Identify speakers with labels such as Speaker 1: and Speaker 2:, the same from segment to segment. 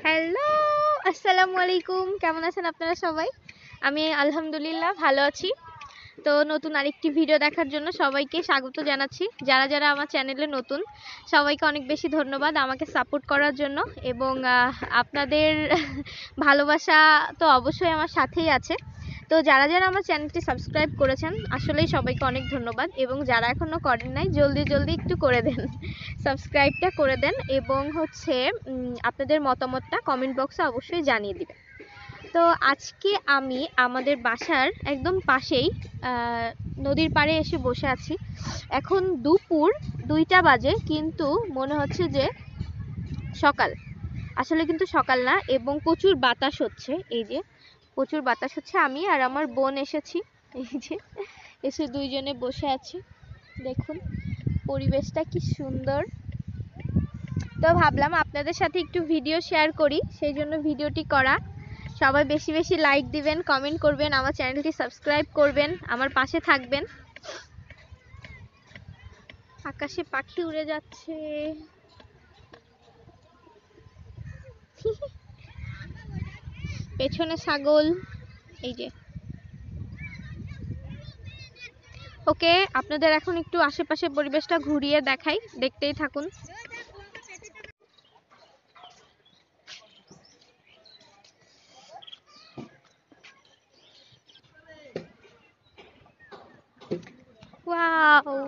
Speaker 1: Hello, আসসালামু আলাইকুম। কেমন আছেন আপনারা সবাই? আমি আলহামদুলিল্লাহ ভালো আছি। তো নতুন আরেকটি ভিডিও দেখার জন্য সবাইকে স্বাগত জানাচ্ছি। যারা যারা আমার চ্যানেলে নতুন, সবাইকে অনেক বেশি ধন্যবাদ আমাকে সাপোর্ট করার জন্য। এবং আপনাদের ভালোবাসা তো অবশ্যই আমার সাথেই আছে। তো যারা যারা আমার চ্যানেলটি সাবস্ক্রাইব করেছেন, আসলেই সবাইকে অনেক ধন্যবাদ। এবং যারা এখনও করেন নাই, জলদি জলদি একটু করে দেন, সাবস্ক্রাইবটা করে দেন। এবং আপনাদের মতামতটা কমেন্ট বক্সে অবশ্যই জানিয়ে দিবেন। তো আজকে আমি আমাদের বাসার একদম পাশেই নদীর পাড়ে এসে বসে আছি। এখন দুপুর 2টা বাজে, কিন্তু মনে হচ্ছে যে সকাল। আসলে কিন্তু সকাল না, এবং প্রচুর বাতাস হচ্ছে। এই যে প্রচুর বাতাস হচ্ছে। আমি আর আমার বোন এসেছি, এই যে এসে দুইজনে বসে আছি। দেখুন পরিবেশটা কি সুন্দর। তো ভাবলাম আপনাদের সাথে একটু ভিডিও শেয়ার করি, সেই জন্য ভিডিওটি করা। সবাই বেশি বেশি লাইক দিবেন, কমেন্ট করবেন, আমার চ্যানেলটি সাবস্ক্রাইব করবেন, আমার পাশে থাকবেন। আকাশে পাখি উড়ে যাচ্ছে। পেছনে ছাগল, এই যে। ওকে, আপনাদের এখন একটু আশেপাশে পরিবেশটা ঘুরিয়ে দেখাই, দেখতেই থাকুন। ওয়াও,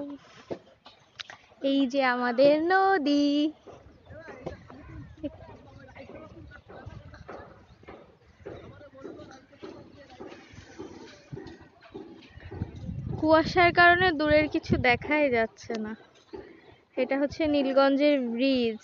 Speaker 1: এই যে আমাদের নদী। কুয়াশার কারণে দূরের কিছু দেখাই যাচ্ছে না। এটা হচ্ছে নীলগঞ্জের ব্রিজ।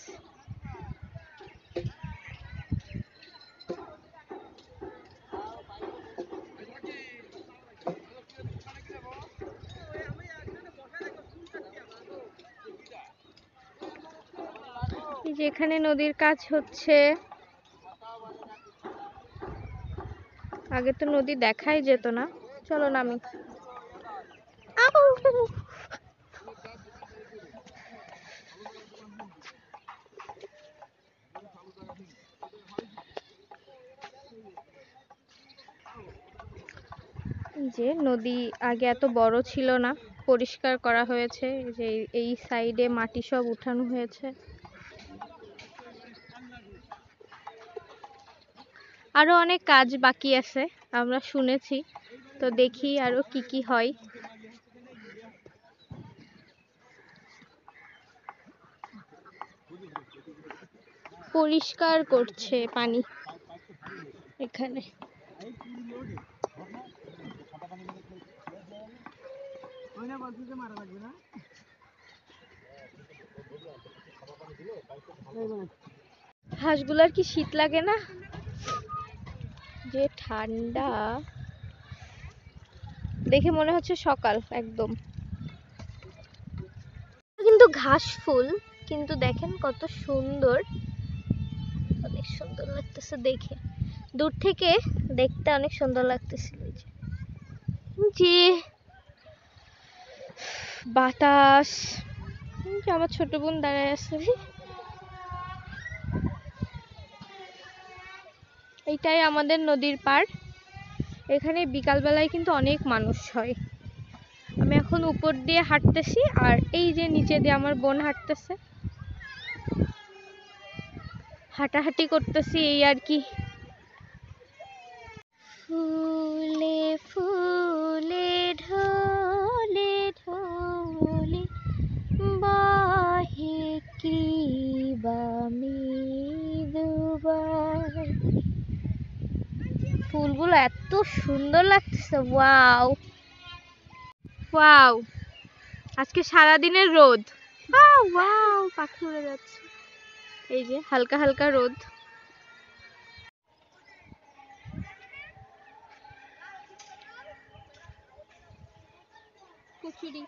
Speaker 1: যেখানে নদীর কাজ হচ্ছে। আগে তো নদী দেখাই যেত না। চলো নামি। যে নদী আগে এত বড় ছিল না, পরিষ্কার করা হয়েছে। যে এই সাইডে মাটি সব উঠানো হয়েছে। আরো অনেক কাজ বাকি আছে আমরা শুনেছি, তো দেখি আরো কি কি হয়। পরিষ্কার করছে পানি এখানে। হাঁসগুলার কি শীত লাগে না? যে ঠান্ডা, দেখে মনে হচ্ছে সকাল একদম। কিন্তু ঘাস ফুল, কিন্তু দেখেন কত সুন্দর, অনেক সুন্দর লাগতেছে দেখে। দূর থেকে দেখতে অনেক সুন্দর লাগতেছিল। যে বাতাস, আমার ছোট বোন দাঁড়ায় আছে। এইটাই আমাদের নদীর পাড়। এখানে বিকালবেলায় কিন্তু অনেক মানুষ হয়। আমি এখন উপর দিয়ে হাঁটতেছি, আর এই যে নিচে দিয়ে আমার বোন হাঁটতেছে, হাঁটাহাঁটি করতেছি এই আর কি। ফুলে ফুলে ঢলে ঢলে বাহে কি বামিদুবার। ফুলগুলো এত সুন্দর লাগতেছে। ওয়াও ওয়াও, আজকে সারাদিনের রোদ। ওয়াও, পাখি উড়ে যাচ্ছে। এই যে হালকা হালকা রোদ। কুচুরি,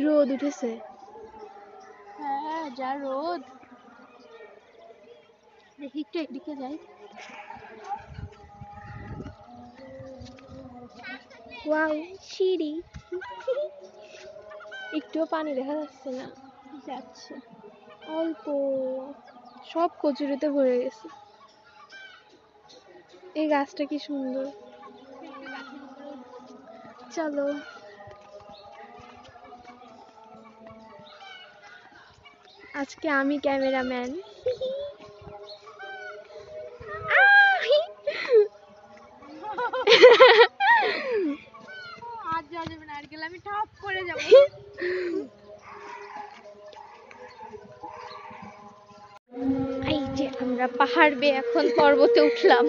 Speaker 1: রোদ উঠেছে। হ্যাঁ, যা রোদ। দেখি একটু একদিকে যাই। ওয়াও, সিঁড়ি। একটুও পানি দেখা যাচ্ছে না। যাচ্ছে।
Speaker 2: অল্প সব কচুরিতে ভরে গেছে। এই গাছটা কি সুন্দর। চলো আজকে আমি ক্যামেরাম্যান।
Speaker 1: আজ যাওয়া যাবে না, আর গেলে আমি ঠাপ করে যাব। এই যে আমরা পাহাড় বেয়ে এখন পর্বতে উঠলাম।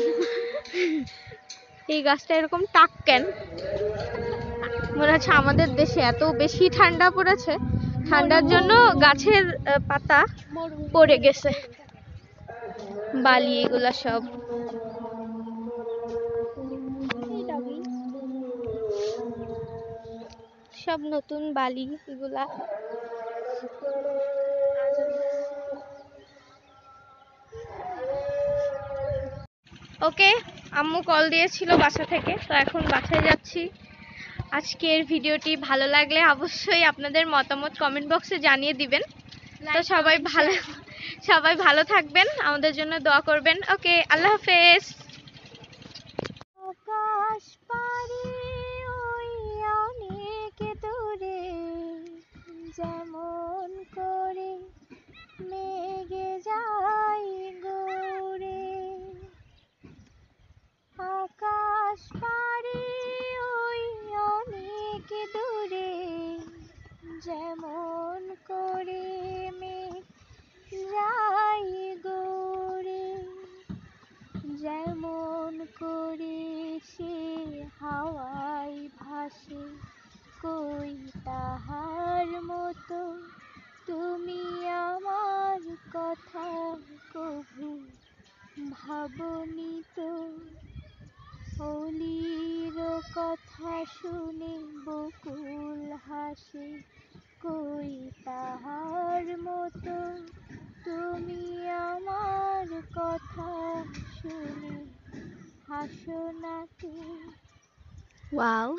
Speaker 1: এই গাছটা এরকম টাক কেন? মনে হচ্ছে আমাদের দেশে এত বেশি ঠান্ডা পড়েছে, ঠান্ডার জন্য গাছের পাতা পড়ে গেছে, বালি এগুলা সব। সব নতুন বালি এগুলা। ওকে, আম্মু কল দিয়েছিল বাসা থেকে, তো এখন বাসায় যাচ্ছি। আজকের ভিডিওটি ভালো লাগলে অবশ্যই আপনাদের মতামত কমেন্ট বক্সে জানিয়ে দিবেন। তো সবাই ভালো থাকবেন, আমাদের জন্য দোয়া করবেন। ওকে, আল্লাহ হাফেজ। আকাশ পারে ওই অনেক দূরে, যেমন করে মেঘে যায় গড়ে। আকাশ পারে ওই অনেক দূরে, যেমন করে মেঘ যায় গড়ে। যেমন করে সে হাওয়ায় ভাসে, কই তাহার মতো তুমি আমার কথা কভু ভাবনি তো। অলির কথা শুনে বকুল হাসে, কই তাহার মতো তুমি আমার কথা শুনে হাসো না তো।
Speaker 2: ওয়াও।